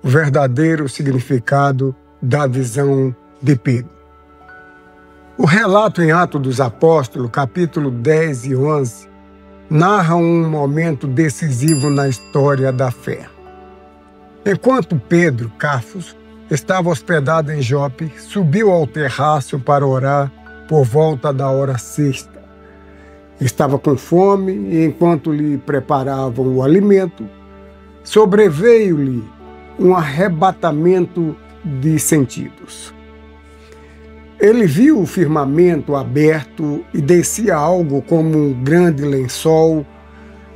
o verdadeiro significado da visão de Pedro. O relato em Atos dos Apóstolos, capítulo 10 e 11, narra um momento decisivo na história da fé. Enquanto Pedro, Cafos, estava hospedado em Jope, subiu ao terraço para orar por volta da hora sexta. Estava com fome e, enquanto lhe preparavam o alimento, sobreveio-lhe um arrebatamento de sentidos. Ele viu o firmamento aberto e descia algo como um grande lençol,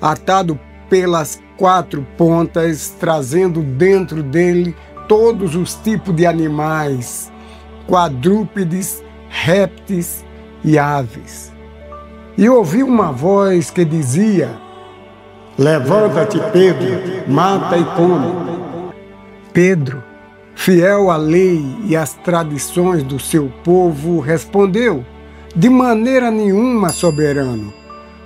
atado pelas 4 pontas, trazendo dentro dele todos os tipos de animais, quadrúpedes, répteis e aves. E ouvi uma voz que dizia: "Levanta-te, Pedro, mata e come." Pedro, fiel à lei e às tradições do seu povo, respondeu: "De maneira nenhuma, soberano,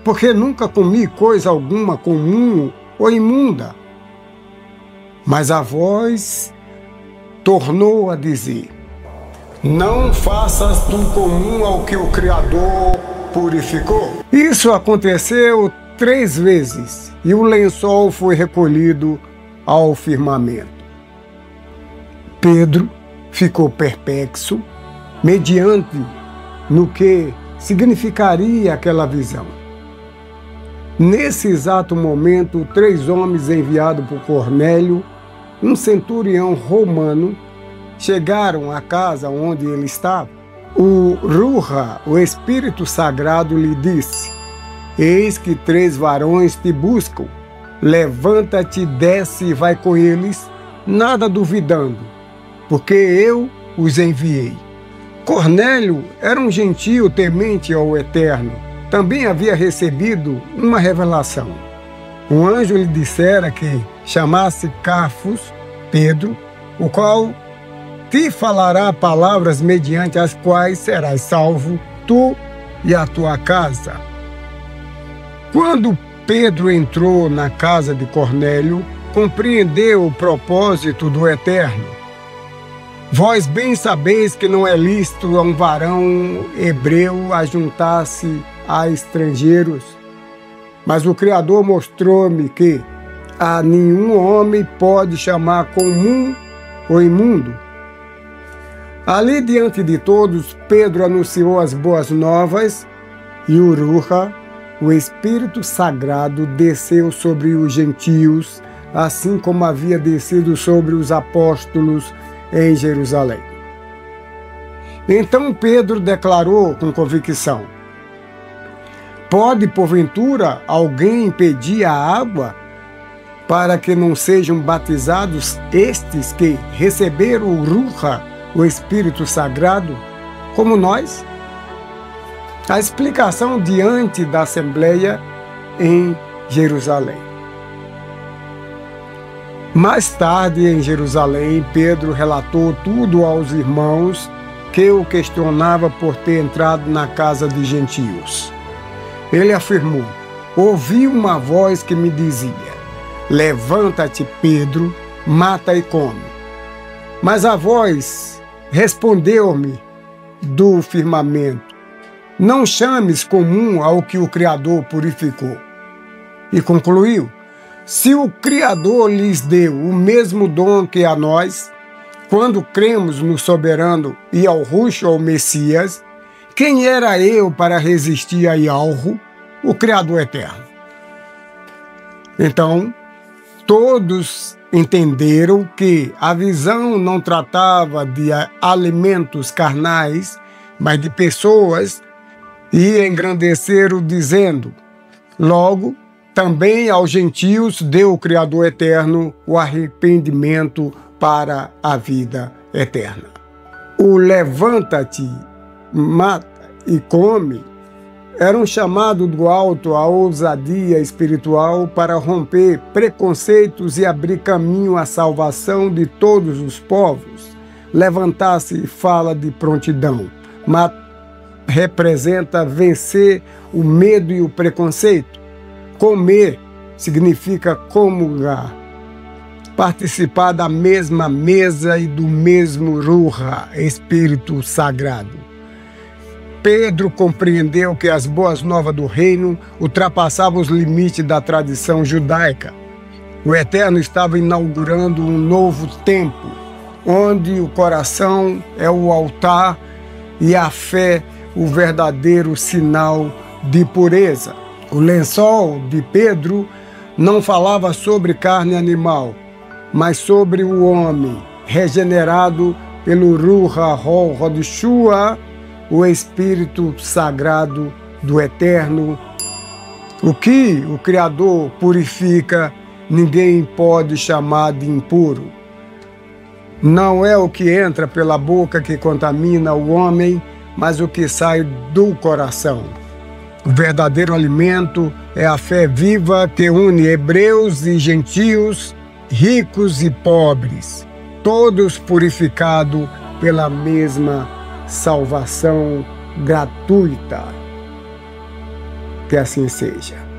porque nunca comi coisa alguma comum ou imunda." Mas a voz tornou a dizer: "Não faças tu comum ao que o Criador purificou." Isso aconteceu 3 vezes e o lençol foi recolhido ao firmamento. Pedro ficou perplexo mediante no que significaria aquela visão. Nesse exato momento, 3 homens enviados por Cornélio, um centurião romano, chegaram à casa onde ele estava. O Ruha, o Espírito Sagrado, lhe disse: "Eis que 3 varões te buscam. Levanta-te, desce e vai com eles, nada duvidando, porque eu os enviei." Cornélio era um gentio temente ao Eterno. Também havia recebido uma revelação. Um anjo lhe dissera que chamasse Cafos, Pedro, o qual te falará palavras mediante as quais serás salvo, tu e a tua casa. Quando Pedro entrou na casa de Cornélio, compreendeu o propósito do Eterno. "Vós bem sabeis que não é lícito a um varão hebreu ajuntar-se a estrangeiros, mas o Criador mostrou-me que a nenhum homem pode chamar comum ou imundo." Ali diante de todos, Pedro anunciou as boas novas e o Ruha, o Espírito Sagrado, desceu sobre os gentios, assim como havia descido sobre os apóstolos em Jerusalém. Então Pedro declarou com convicção: "Pode, porventura, alguém impedir a água para que não sejam batizados estes que receberam o Ruha, o Espírito Sagrado, como nós?" A explicação diante da Assembleia em Jerusalém. Mais tarde, em Jerusalém, Pedro relatou tudo aos irmãos que o questionava por ter entrado na casa de gentios. Ele afirmou: "Ouvi uma voz que me dizia: Levanta-te, Pedro, mata e come." Mas a voz respondeu-me do firmamento: "Não chames comum ao que o Criador purificou." E concluiu: "Se o Criador lhes deu o mesmo dom que a nós, quando cremos no soberano e ao Ruxo, ao Messias, quem era eu para resistir a Yahweh, o Criador eterno?" Então, todos entenderam que a visão não tratava de alimentos carnais, mas de pessoas, e engrandeceram dizendo: "Logo, também aos gentios deu o Criador eterno o arrependimento para a vida eterna." O "levanta-te, mata e come" era um chamado do alto à ousadia espiritual para romper preconceitos e abrir caminho à salvação de todos os povos. Levantar-se fala de prontidão, mas representa vencer o medo e o preconceito. Comer significa comungar. participar da mesma mesa e do mesmo Ruha, Espírito Sagrado. Pedro compreendeu que as boas novas do reino ultrapassavam os limites da tradição judaica. O Eterno estava inaugurando um novo tempo, onde o coração é o altar e a fé o verdadeiro sinal de pureza. O lençol de Pedro não falava sobre carne animal, mas sobre o homem regenerado pelo Ruha HaKodesh, o Espírito Sagrado do Eterno. O que o Criador purifica, ninguém pode chamar de impuro. Não é o que entra pela boca que contamina o homem, mas o que sai do coração. O verdadeiro alimento é a fé viva que une hebreus e gentios, ricos e pobres, todos purificados pela mesma salvação gratuita. Que assim seja.